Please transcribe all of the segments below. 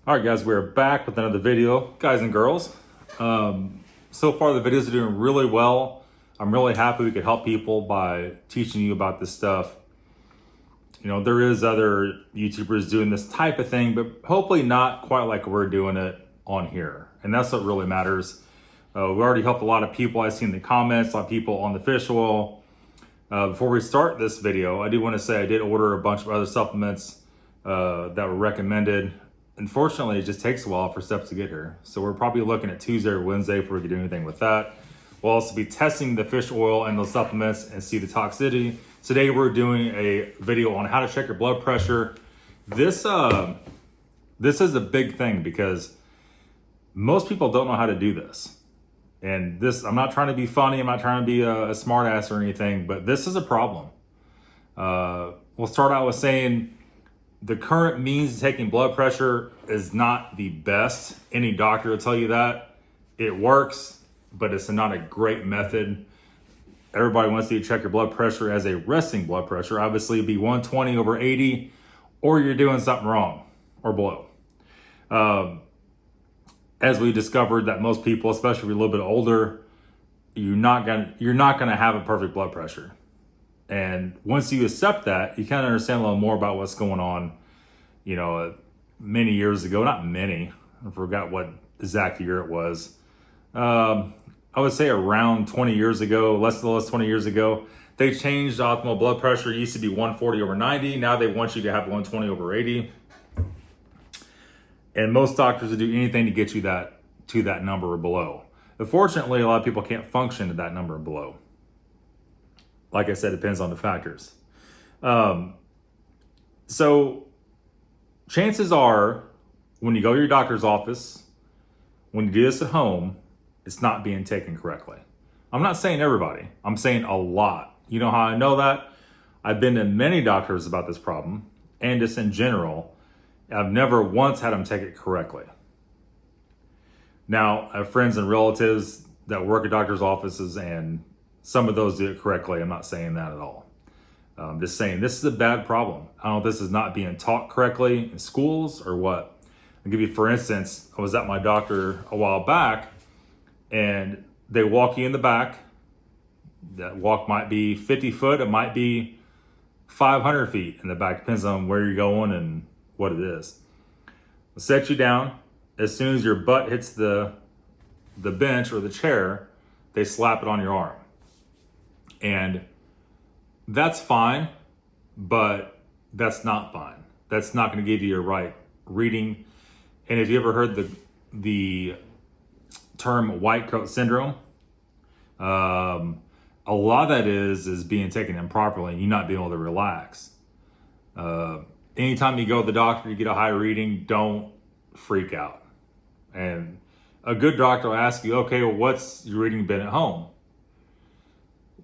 All right, guys, we're back with another video, guys and girls. So far, the videos are doing really well. I'm really happy we could help people by teaching you about this stuff. You know, there is other YouTubers doing this type of thing, but hopefully not quite like we're doing it on here. And that's what really matters. We already helped a lot of people. I've seen the comments, a lot of people on the fish oil. Before we start this video, I do want to say I did order a bunch of other supplements that were recommended. Unfortunately, it just takes a while for steps to get here. So we're probably looking at Tuesday or Wednesday before we can do anything with that. We'll also be testing the fish oil and those supplements and see the toxicity. Today we're doing a video on how to check your blood pressure. This is a big thing because most people don't know how to do this. And this, I'm not trying to be funny, I'm not trying to be a smart ass or anything, but this is a problem. We'll start out with saying the current means of taking blood pressure is not the best. Any doctor will tell you that. It works, but it's not a great method. Everybody wants you to check your blood pressure as a resting blood pressure. Obviously, it'd be 120 over 80, or you're doing something wrong or below. As we discovered that most people, especially if you're a little bit older, you're not gonna have a perfect blood pressure. And once you accept that, you kind of understand a little more about what's going on. You know, many years ago, not many, I forgot what exact year it was. I would say around 20 years ago, less 20 years ago, they changed optimal blood pressure. It used to be 140 over 90. Now they want you to have 120 over 80. And most doctors will do anything to get you to that number or below. Unfortunately, a lot of people can't function at that number or below. Like I said, it depends on the factors. So chances are when you go to your doctor's office, when you do this at home, it's not being taken correctly. I'm not saying everybody, I'm saying a lot. You know how I know that? I've been to many doctors about this problem, and just in general, I've never once had them take it correctly. Now, I have friends and relatives that work at doctor's offices, and some of those do it correctly. I'm not saying that at all. I'm just saying this is a bad problem. I don't know if this is not being taught correctly in schools or what. I'll give you, for instance, I was at my doctor a while back, and they walk you in the back. That walk might be 50 foot, it might be 500 feet in the back, depends on where you're going and what it is. They'll set you down. As soon as your butt hits the bench or the chair, they slap it on your arm. And that's fine, but that's not fine. That's not going to give you your right reading. And if you ever heard the term white coat syndrome, a lot of that is being taken improperly and you not being able to relax. Anytime you go to the doctor, you get a high reading, don't freak out. And a good doctor will ask you, okay, well, what's your reading been at home?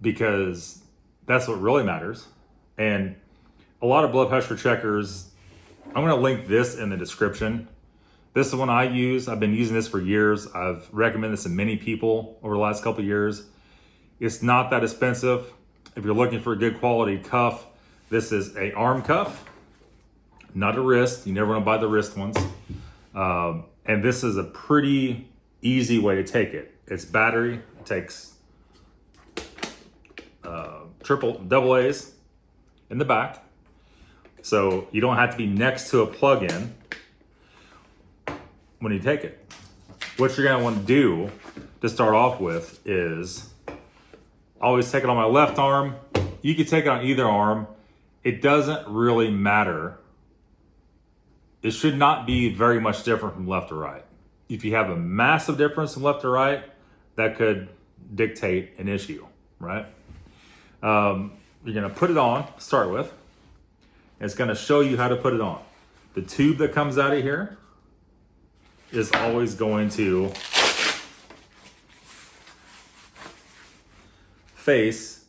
Because that's what really matters. And a lot of blood pressure checkers, I'm gonna link this in the description. This is one I use. I've been using this for years. I've recommended this to many people over the last couple of years. It's not that expensive. If you're looking for a good quality cuff, this is a arm cuff, not a wrist. You never wanna buy the wrist ones. And this is a pretty easy way to take it. It's battery, it takes double A's in the back. So you don't have to be next to a plug-in when you take it. What you're gonna want to do to start off with is always take it on my left arm. You can take it on either arm. It doesn't really matter. It should not be very much different from left to right. If you have a massive difference from left to right, that could dictate an issue, right? You're gonna put it on, start with. It's gonna show you how to put it on. The tube that comes out of here is always going to face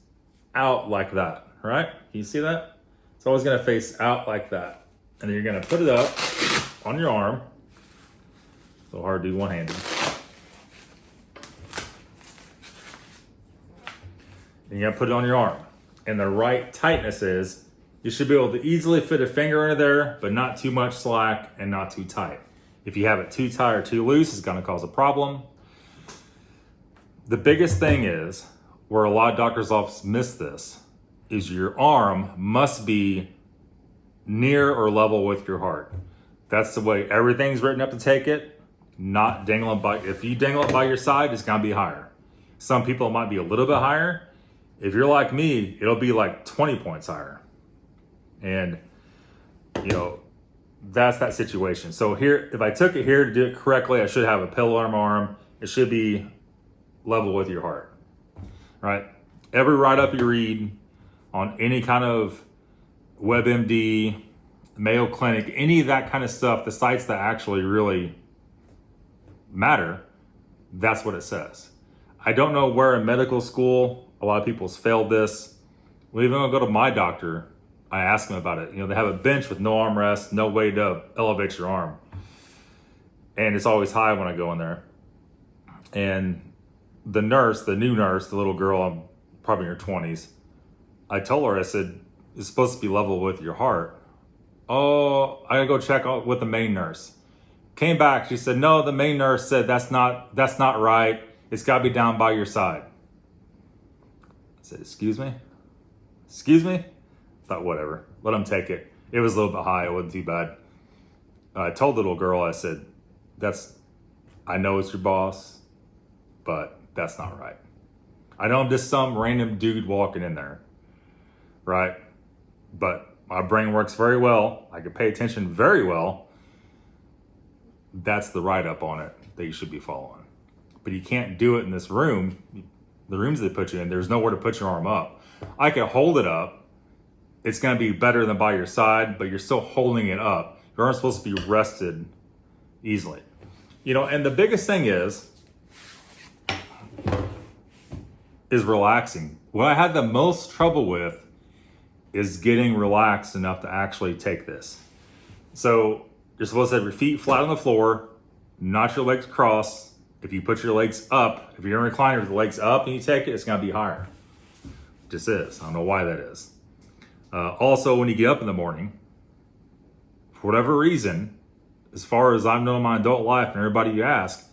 out like that, right? Can you see that? It's always gonna face out like that. And then you're gonna put it up on your arm. So hard to do one-handed. And you're gonna put it on your arm. And the right tightness is, you should be able to easily fit a finger into there, but not too much slack and not too tight. If you have it too tight or too loose, it's going to cause a problem. The biggest thing is, where a lot of doctors' offices miss this, is your arm must be near or level with your heart. That's the way everything's written up to take it, not dangling by. If you dangle it by your side, it's going to be higher. Some people, it might be a little bit higher. If you're like me, it'll be like 20 points higher. And, that's that situation. So here, if I took it here to do it correctly, I should have a pillow on my arm. It should be level with your heart, right? Every write-up you read on any kind of WebMD, Mayo Clinic, any of that kind of stuff, the sites that actually really matter, that's what it says. I don't know where in medical school, a lot of people's failed this. When even when I go to my doctor, I ask them about it. They have a bench with no armrest, no way to elevate your arm. And it's always high when I go in there. And the new nurse, the little girl, I'm probably in her 20s, I told her, I said, it's supposed to be level with your heart. Oh, I gotta go check out with the main nurse. Came back, she said, no, the main nurse said that's not right. It's gotta be down by your side. I said, excuse me? Thought, whatever, let them take it. It was a little bit high, it wasn't too bad. I told the little girl, I said, I know it's your boss, but that's not right. I know I'm just some random dude walking in there, right? But my brain works very well. I can pay attention very well. That's the write-up on it that you should be following. But you can't do it in this room. The rooms they put you in, there's nowhere to put your arm up. I can hold it up. It's going to be better than by your side, but you're still holding it up. Your arm's supposed to be rested easily. And the biggest thing is relaxing. What I had the most trouble with is getting relaxed enough to actually take this. So you're supposed to have your feet flat on the floor, not your legs crossed. If you put your legs up, if you're in a recliner with the legs up and you take it, it's going to be higher. It just is. I don't know why that is. Also, when you get up in the morning, for whatever reason, as far as I've known in my adult life and everybody you ask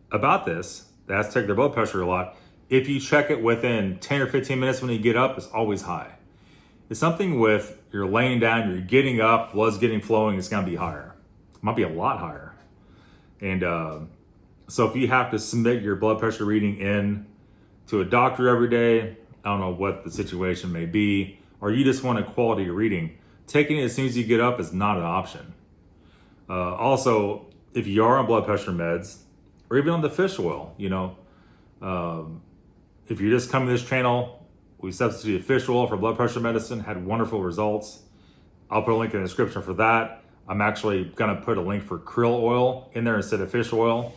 about this, that has to take their blood pressure a lot, if you check it within 10 or 15 minutes when you get up, it's always high. It's something with you're laying down, you're getting up, blood's getting flowing, it's going to be higher. It might be a lot higher. And so if you have to submit your blood pressure reading in to a doctor every day, I don't know what the situation may be, or you just want a quality reading, taking it as soon as you get up is not an option. Also, if you are on blood pressure meds, or even on the fish oil, if you're just coming to this channel, we substituted fish oil for blood pressure medicine, had wonderful results. I'll put a link in the description for that. I'm actually gonna put a link for krill oil in there instead of fish oil.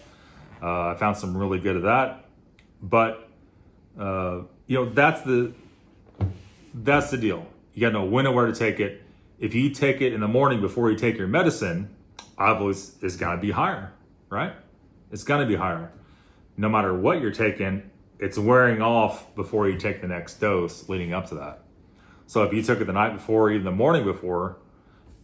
I found some really good at that. But, that's the deal. You gotta know when and where to take it. If you take it in the morning before you take your medicine, obviously it's gonna be higher, right? It's gonna be higher. No matter what you're taking, it's wearing off before you take the next dose leading up to that. So if you took it the night before, even the morning before,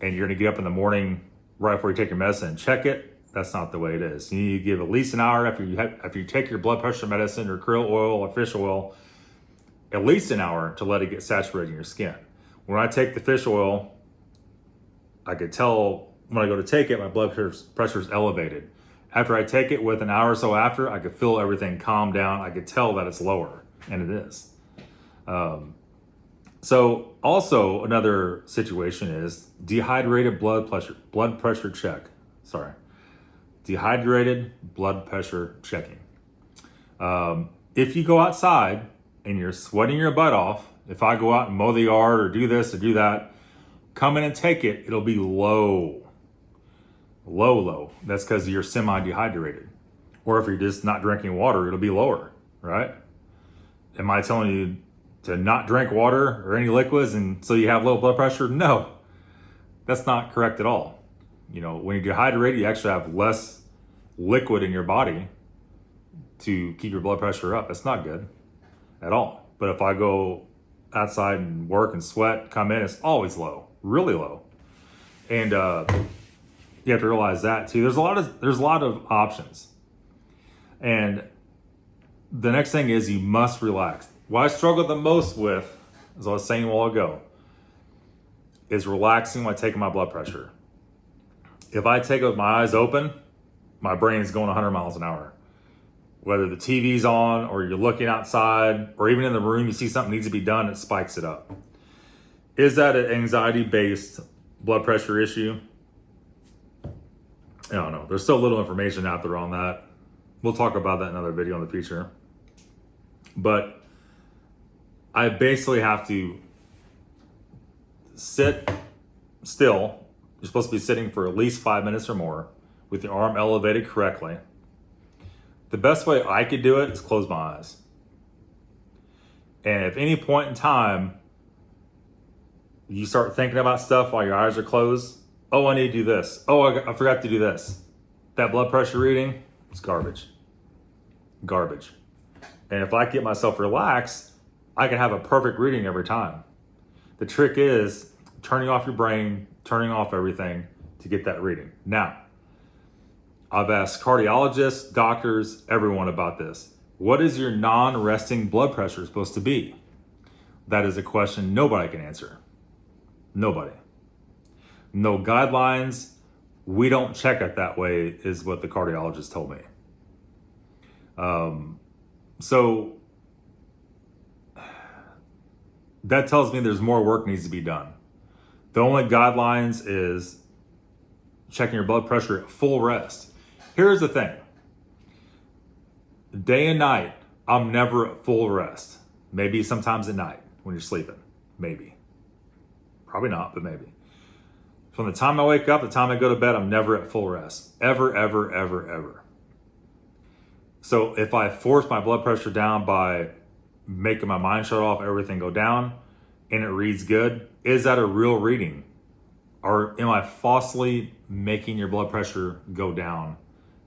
and you're gonna get up in the morning right before you take your medicine, check it, that's not the way it is. You need to give at least an hour after you take your blood pressure medicine or krill oil or fish oil, at least an hour to let it get saturated in your skin. When I take the fish oil, I could tell when I go to take it, my blood pressure is elevated. After I take it, with an hour or so after, I could feel everything calm down. I could tell that it's lower, and it is. So also another situation is dehydrated blood pressure check. Dehydrated blood pressure checking. If you go outside and you're sweating your butt off, if I go out and mow the yard or do this or do that, come in and take it, it'll be low. That's because you're semi-dehydrated. Or if you're just not drinking water, it'll be lower, right? Am I telling you to not drink water or any liquids and so you have low blood pressure? No, that's not correct at all. When you're dehydrated, you actually have less liquid in your body to keep your blood pressure up. That's not good at all. But if I go outside and work and sweat, come in, it's always low, really low. And You have to realize that too. There's a lot of options. And the next thing is you must relax. What I struggle the most with, as I was saying a while ago, is relaxing when I take my blood pressure. If I take it with my eyes open, my brain is going 100 miles an hour. Whether the TV's on or you're looking outside or even in the room, you see something needs to be done, it spikes it up. Is that an anxiety-based blood pressure issue? I don't know. There's still little information out there on that. We'll talk about that in another video in the future. But I basically have to sit still. You're supposed to be sitting for at least 5 minutes or more with your arm elevated correctly. The best way I could do it is close my eyes. And if any point in time you start thinking about stuff while your eyes are closed, oh, I need to do this. Oh, I forgot to do this. That blood pressure reading is garbage. Garbage. And if I get myself relaxed, I can have a perfect reading every time. The trick is turning off your brain, turning off everything to get that reading. Now, I've asked cardiologists, doctors, everyone about this. What is your non-resting blood pressure supposed to be? That is a question nobody can answer. Nobody. No guidelines. We don't check it that way, is what the cardiologist told me. So that tells me there's more work needs to be done. The only guidelines is checking your blood pressure at full rest. Here's the thing. Day and night, I'm never at full rest. Maybe sometimes at night when you're sleeping. Maybe. Probably not, but maybe. From the time I wake up, the time I go to bed, I'm never at full rest. Ever, ever, ever, ever. So if I force my blood pressure down by making my mind shut off, everything go down, and it reads good, is that a real reading? Or am I falsely making your blood pressure go down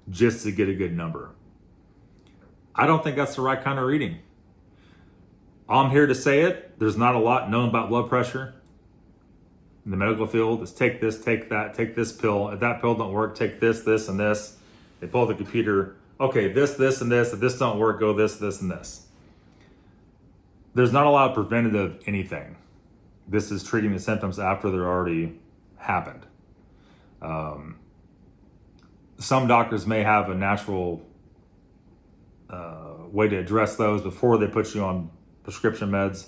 just to get a good number? I don't think that's the right kind of reading. I'm here to say it. There's not a lot known about blood pressure in the medical field. It's take this, take that, take this pill. If that pill don't work, take this, this, and this. They pull the computer. Okay, this, and this. If this don't work, go this, and this. There's not a lot of preventative anything. This is treating the symptoms after they're already happened. Some doctors may have a natural way to address those before they put you on prescription meds,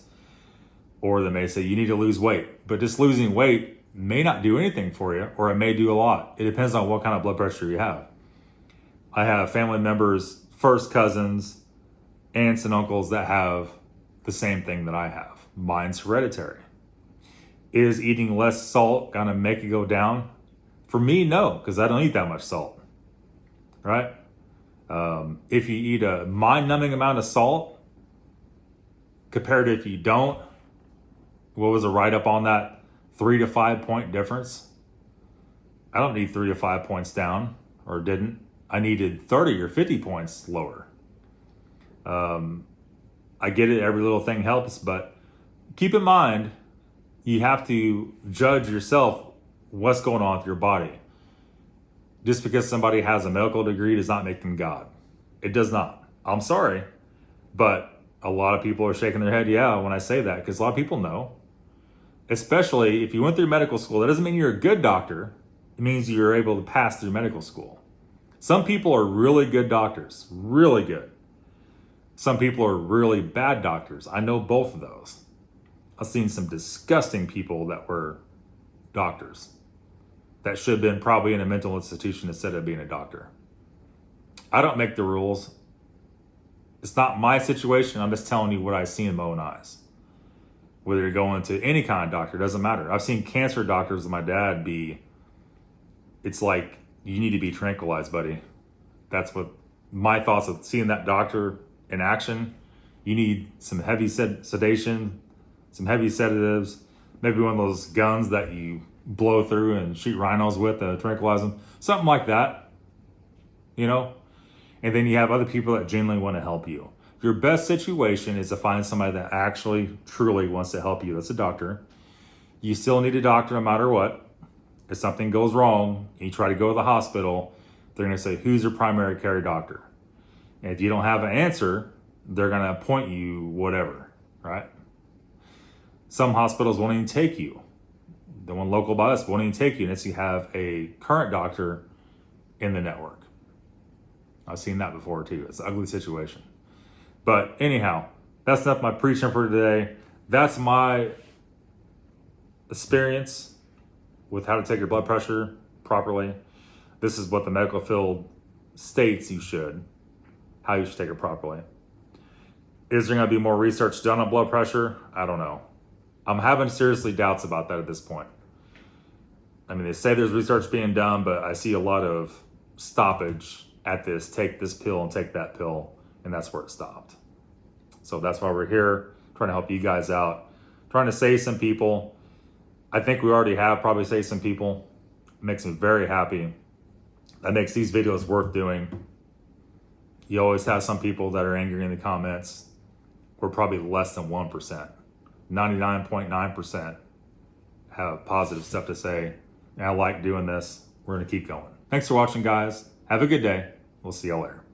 or they may say you need to lose weight. But just losing weight may not do anything for you, or it may do a lot. It depends on what kind of blood pressure you have. I have family members, first cousins, aunts and uncles that have the same thing that I have. Mine's hereditary. Is eating less salt gonna make it go down? For me, no, because I don't eat that much salt, right? If you eat a mind-numbing amount of salt compared to if you don't, what was the write-up on that? 3 to 5 point difference. I don't need 3 to 5 points down, or didn't. I needed 30 or 50 points lower. I get it, every little thing helps, but keep in mind, you have to judge yourself what's going on with your body. Just because somebody has a medical degree does not make them God. It does not. I'm sorry, but a lot of people are shaking their head, yeah, when I say that, because a lot of people know. Especially if you went through medical school, that doesn't mean you're a good doctor. It means you're able to pass through medical school. Some people are really good doctors, really good. Some people are really bad doctors. I know both of those. I've seen some disgusting people that were doctors that should have been probably in a mental institution instead of being a doctor. I don't make the rules. It's not my situation. I'm just telling you what I see in my own eyes. Whether you're going to any kind of doctor, doesn't matter. I've seen cancer doctors with my dad be, it's like, you need to be tranquilized, buddy. That's what my thoughts of seeing that doctor in action. You need some heavy sedation, some heavy sedatives, maybe one of those guns that you blow through and shoot rhinos with to tranquilize them. Something like that, you know? And then you have other people that genuinely want to help you. Your best situation is to find somebody that actually, truly wants to help you. That's a doctor. You still need a doctor no matter what. if something goes wrong and you try to go to the hospital, they're going to say, who's your primary care doctor? And if you don't have an answer, they're going to appoint you whatever, right? Some hospitals won't even take you. The one local by us won't even take you unless you have a current doctor in the network. I've seen that before too. It's an ugly situation. But anyhow, that's enough of my preaching for today. That's my experience with how to take your blood pressure properly. This is what the medical field states you should, how you should take it properly. Is there going to be more research done on blood pressure? I don't know. I'm having seriously doubts about that at this point. I mean, they say there's research being done, but I see a lot of stoppage at this, take this pill and take that pill, and that's where it stopped. So that's why we're here, trying to help you guys out, trying to save some people. I think we already have probably saved some people. It makes me very happy. That makes these videos worth doing. You always have some people that are angry in the comments. We're probably less than 1%. 99.9% have positive stuff to say. And I like doing this. We're going to keep going. Thanks for watching, guys. Have a good day. We'll see you later.